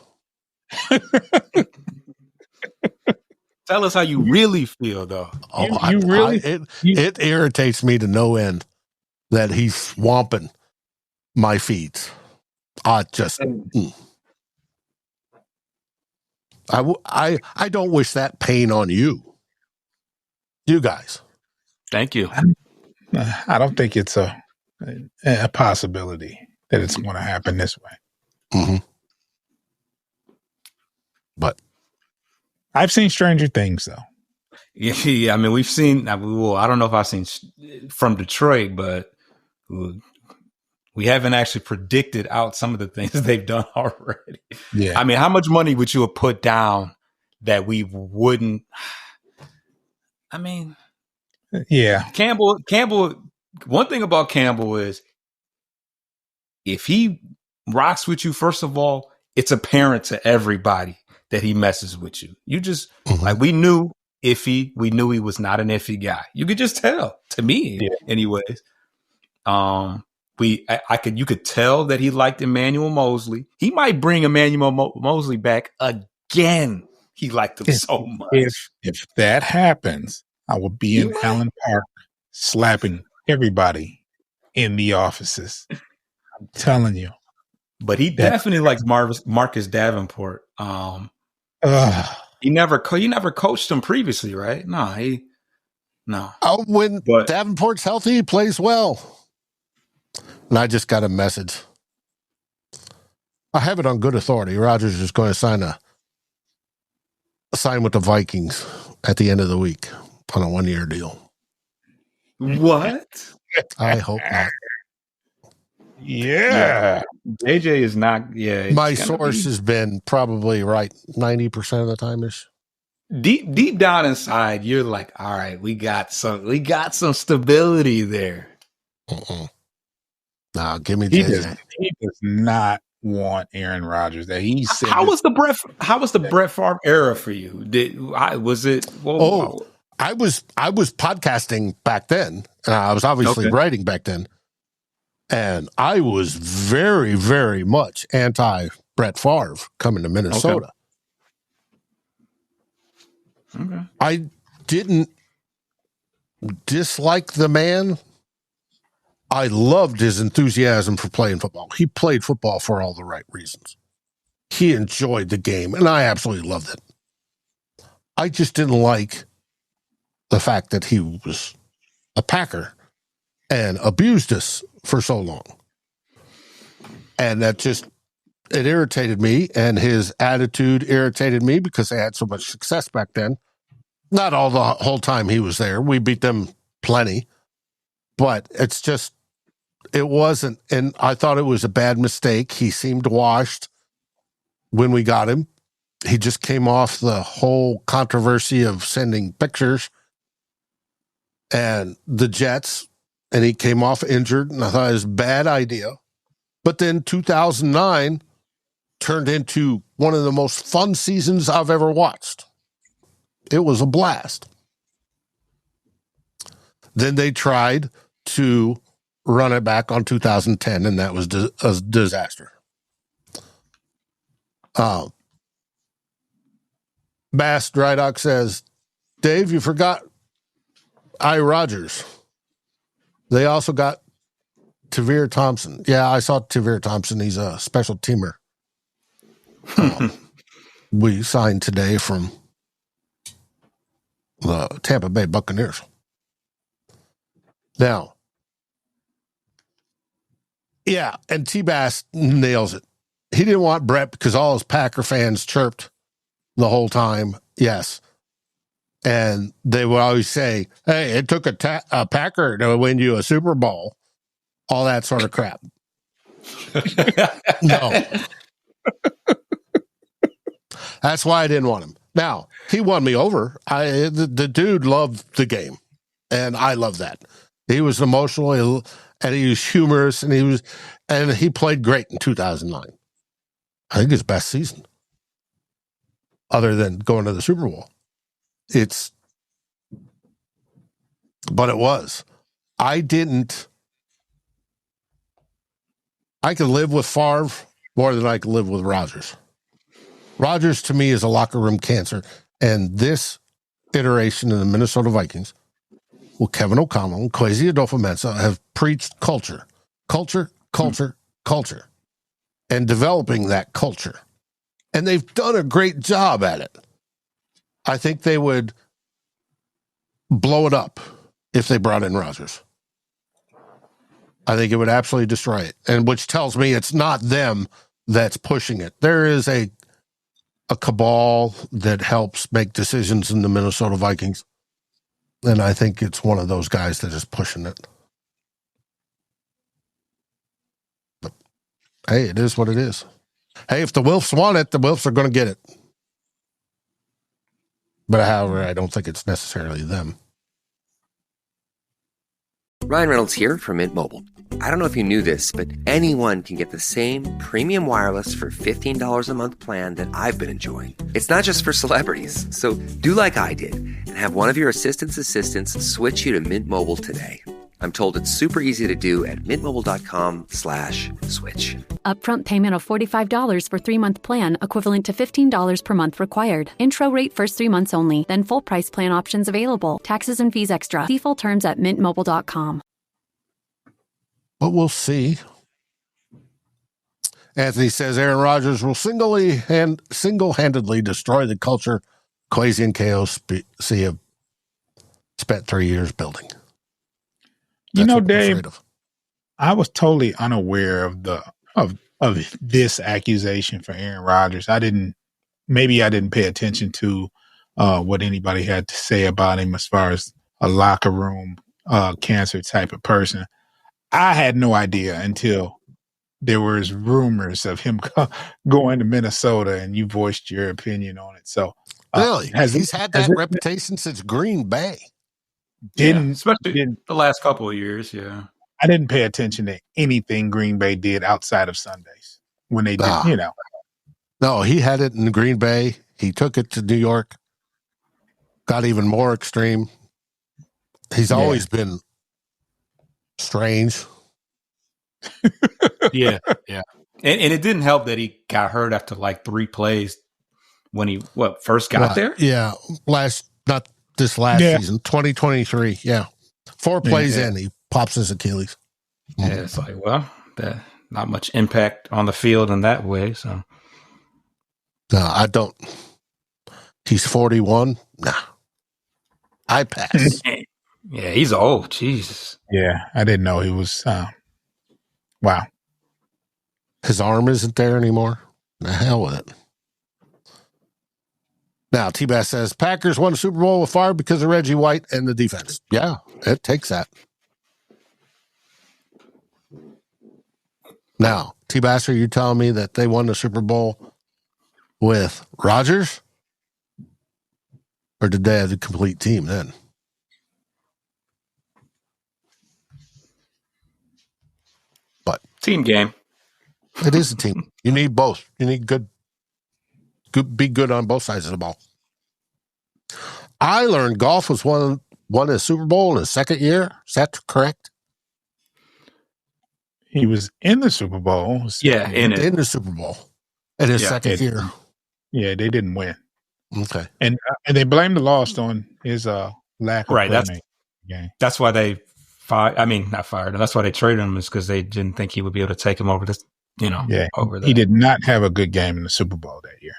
Tell us how you really feel, though. It irritates me to no end that he's swamping my feeds. I don't wish that pain on you. You guys. Thank you. I don't think it's a possibility that it's going to happen this way. Mm-hmm. But I've seen stranger things, though. Yeah, I mean, we've seen. Well, I don't know if I've seen from Detroit, but we haven't actually predicted out some of the things they've done already. Yeah, I mean, how much money would you have put down that we wouldn't? I mean, yeah, Campbell. One thing about Campbell is if he rocks with you, first of all, it's apparent to everybody that he messes with you. You just like we knew iffy. We knew he was not an iffy guy. You could just tell. To me, anyways. You could tell that he liked Emmanuel Mosley. He might bring Emmanuel Mosley back again. He liked him so much. If that happens, I will be in Allen Park slapping everybody in the offices. I'm telling you. But he definitely likes Marcus Davenport. He never coached him previously, right? No. When Davenport's healthy, he plays well. And I just got a message. I have it on good authority. Rodgers is going to sign with the Vikings at the end of the week on a 1-year deal. What? I hope not. Yeah. JJ is not. Yeah. My source has been probably right 90% of the time-ish. Deep down inside, you're like, all right, we got some stability there. Nah, give me He JJ. he does not want Aaron Rodgers. That he's How was the Brett Favre era for you? I was podcasting back then, and I was obviously writing back then, and I was very, very much anti Brett Favre coming to Minnesota. Okay. I didn't dislike the man. I loved his enthusiasm for playing football. He played football for all the right reasons. He enjoyed the game, and I absolutely loved it. I just didn't like the fact that he was a Packer and abused us for so long. And that just, it irritated me, and his attitude irritated me because they had so much success back then. Not all the whole time he was there. We beat them plenty. But it's just, it wasn't, and I thought it was a bad mistake. He seemed washed when we got him. He just came off the whole controversy of sending pictures and the Jets, and he came off injured, and I thought it was a bad idea. But then 2009 turned into one of the most fun seasons I've ever watched. It was a blast. Then they tried to run it back on 2010, and that was a disaster. Bass Drydock says, Dave, you forgot Rodgers. They also got Tavir Thompson. Yeah, I saw Tavir Thompson. He's a special teamer. We signed today from the Tampa Bay Buccaneers. Now, yeah, and T-Bass nails it. He didn't want Brett because all his Packer fans chirped the whole time. Yes. And they would always say, hey, it took a Packer to win you a Super Bowl. All that sort of crap. No. That's why I didn't want him. Now, he won me over. The dude loved the game, and I love that. He was emotional, and he was humorous, and he played great in 2009. I think his best season, other than going to the Super Bowl. But it was. I could live with Favre more than I could live with Rodgers. Rodgers, to me, is a locker room cancer. And this iteration of the Minnesota Vikings, well, Kevin O'Connell and Kwesi Adolfo-Mensah have preached culture, and developing that culture. And they've done a great job at it. I think they would blow it up if they brought in Rodgers. I think it would absolutely destroy it, and which tells me it's not them that's pushing it. There is a cabal that helps make decisions in the Minnesota Vikings, and I think it's one of those guys that is pushing it. But, hey, it is what it is. Hey, if the Wilfs want it, the Wilfs are going to get it. But however, I don't think it's necessarily them. Ryan Reynolds here from Mint Mobile. I don't know if you knew this, but anyone can get the same premium wireless for $15 a month plan that I've been enjoying. It's not just for celebrities. So do like I did and have one of your assistants switch you to Mint Mobile today. I'm told it's super easy to do at mintmobile.com/switch. Upfront payment of $45 for 3-month plan, equivalent to $15 per month required. Intro rate first 3 months only, then full price plan options available. Taxes and fees extra. See full terms at mintmobile.com. But we'll see. Anthony says Aaron Rodgers will single-handedly destroy the culture Kwesi and KOC have spent 3 years building. You know, Dave, I was totally unaware of of this accusation for Aaron Rodgers. I didn't pay attention to what anybody had to say about him as far as a locker room cancer type of person. I had no idea until there was rumors of him going to Minnesota, and you voiced your opinion on it. So, really, he's had that reputation since Green Bay. Especially the last couple of years. Yeah, I didn't pay attention to anything Green Bay did outside of Sundays when they did. No, he had it in Green Bay. He took it to New York. Got even more extreme. He's always been strange. yeah. And it didn't help that he got hurt after like 3 plays when he first got there. Yeah, not this last season, 2023. Yeah, 4 plays in, he pops his Achilles. Yeah, it's like, that not much impact on the field in that way. So, no, I don't. He's 41. Nah, I pass. Yeah, he's old. Jesus. Yeah, I didn't know he was. Wow. His arm isn't there anymore. The hell with it. Now, T-Bass says, Packers won the Super Bowl with Favre because of Reggie White and the defense. Yeah, it takes that. Now, T-Bass, are you telling me that they won the Super Bowl with Rodgers? Or did they have the complete team then? But team game. It is a team. You need both. You need be good on both sides of the ball. I learned Goff was won a Super Bowl in his second year. Is that correct? He was in the Super Bowl. Yeah, in the Super Bowl in his second year. Yeah, they didn't win. Okay, and they blamed the loss on his lack of That's why they fired. I mean, not fired. That's why they traded him, is because they didn't think he would be able to take him over this. Over there. He did not have a good game in the Super Bowl that year.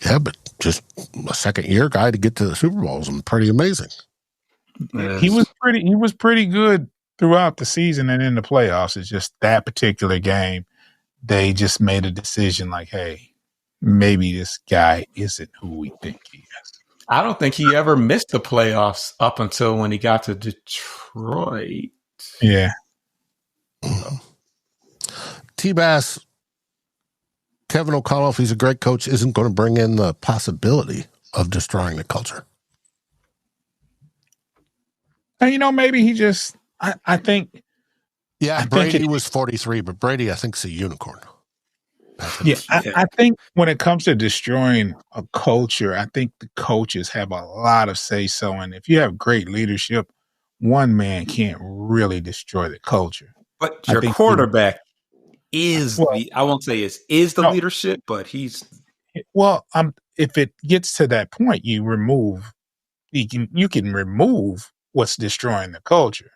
Yeah, but just a second year guy to get to the Super Bowl is pretty amazing. Yes. He was pretty good throughout the season and in the playoffs. It's just that particular game, they just made a decision like, hey, maybe this guy isn't who we think he is. I don't think he ever missed the playoffs up until when he got to Detroit. Yeah. T-Bass, Kevin O'Connell, if he's a great coach, isn't going to bring in the possibility of destroying the culture. And, maybe he just, I think. Yeah, Brady was 43, but Brady, I think, is a unicorn. I think when it comes to destroying a culture, I think the coaches have a lot of say-so. And if you have great leadership, one man can't really destroy the culture. But your quarterback I won't say is the leadership, but he's. Well, if it gets to that point, you can remove what's destroying the culture.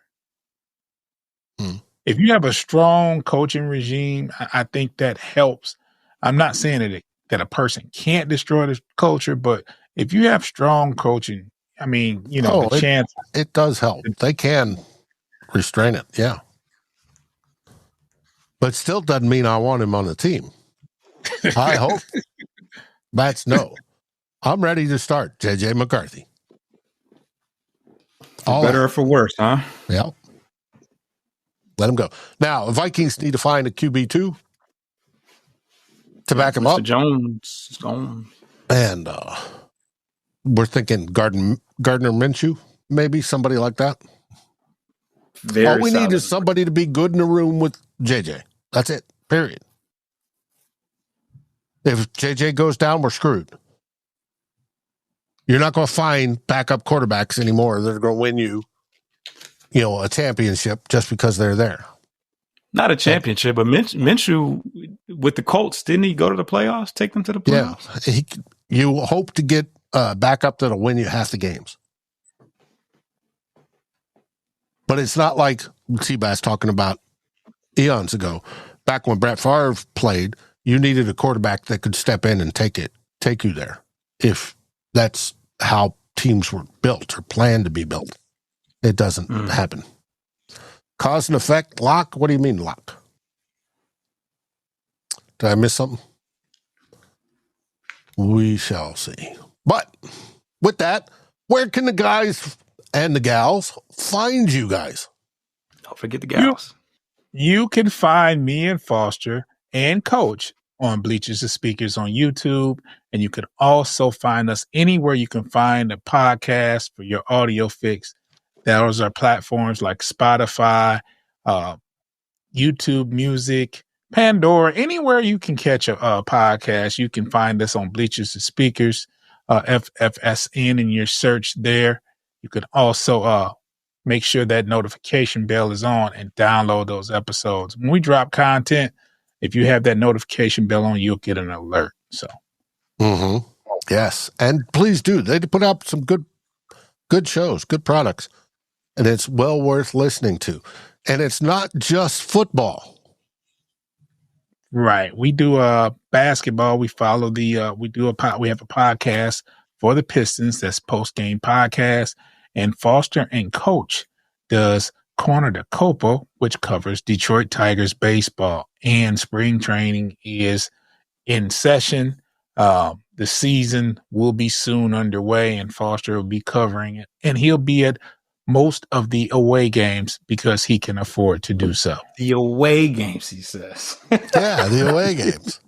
If you have a strong coaching regime, I think that helps. I'm not saying that a person can't destroy the culture, but if you have strong coaching, I mean, the chance. It does help. They can restrain it, yeah. But still doesn't mean I want him on the team. I hope. That's no. I'm ready to start J.J. McCarthy. For better or for worse, huh? Yeah. Let him go. Now, the Vikings need to find a QB2 to back him up. Jones is gone. And we're thinking Gardner Minshew, maybe somebody like that. All we need is somebody to be good in the room with JJ. That's it. Period. If JJ goes down, we're screwed. You're not going to find backup quarterbacks anymore that are going to win you, a championship just because they're there. Not a championship, but Minshew with the Colts, didn't he go to the playoffs? Take them to the playoffs? Yeah. You hope to get backup that'll win you half the games. But it's not like Seabass talking about eons ago. Back when Brett Favre played, you needed a quarterback that could step in and take you there. If that's how teams were built or planned to be built. It doesn't happen. Cause and effect, lock? What do you mean lock? Did I miss something? We shall see. But with that, where can the guys and the gals find you guys? Don't forget the gals. You can find me and Foster and Coach on Bleachers and Speakers on YouTube. And you can also find us anywhere you can find a podcast for your audio fix. Those are platforms like Spotify, YouTube Music, Pandora, anywhere you can catch a podcast. You can find us on Bleachers and Speakers, FFSN in your search there. You can also make sure that notification bell is on and download those episodes. When we drop content, if you have that notification bell on, you'll get an alert. So, yes, and please do. They put out some good shows, good products, and it's well worth listening to. And it's not just football. Right. We do basketball. We follow we have a podcast for the Pistons. That's post-game podcast. And Foster and Coach does Corner to Copa, which covers Detroit Tigers baseball. And spring training is in session. The season will be soon underway, and Foster will be covering it. And he'll be at most of the away games because he can afford to do so. The away games, he says. Yeah, the away games.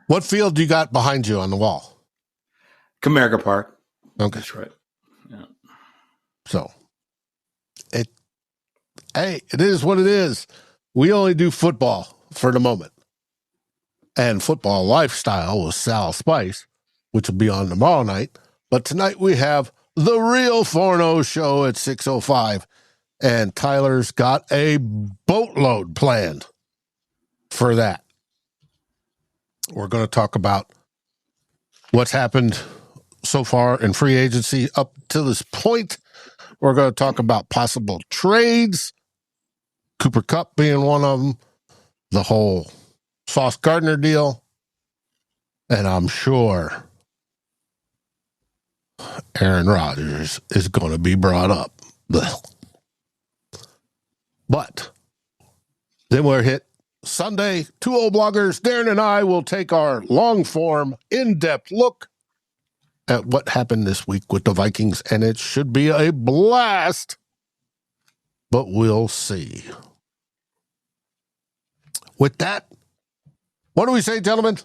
What field do you got behind you on the wall? Comerica Park. Okay. That's right. Yeah. So, it is what it is. We only do football for the moment. And Football Lifestyle with Sal Spice, which will be on tomorrow night. But tonight we have The Real Forno Show at 6:05. And Tyler's got a boatload planned for that. We're going to talk about what's happened so far in free agency up to this point. We're going to talk about possible trades, Cooper Kupp being one of them, the whole Sauce Gardner deal, and I'm sure Aaron Rodgers is going to be brought up. But then we're hit Sunday. Two old bloggers, Darren and I, will take our long-form, in-depth look at what happened this week with the Vikings, and it should be a blast, but we'll see. With that, what do we say, gentlemen?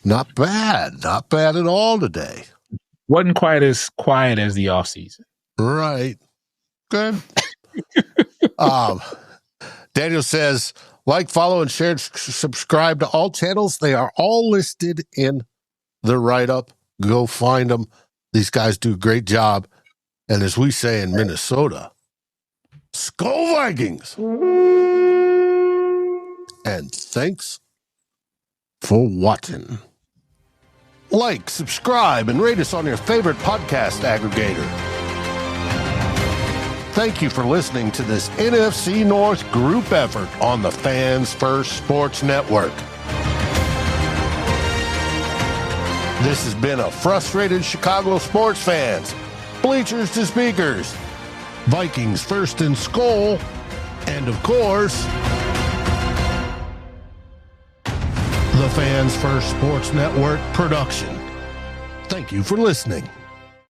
Not bad. Not bad at all today. Wasn't quite as quiet as the offseason. Right. Good. Daniel says, like, follow, and share, subscribe to all channels. They are all listed in the write-up. Go find them. These guys do a great job. And as we say in Minnesota, SKOL Vikings. And thanks for watching. Like, subscribe, and rate us on your favorite podcast aggregator. Thank you for listening to this NFC North group effort on the Fans First Sports Network. This has been a frustrated Chicago sports fans, Bleachers to Speakers, Vikings First and SKOL, and of course, the Fans First Sports Network production. Thank you for listening.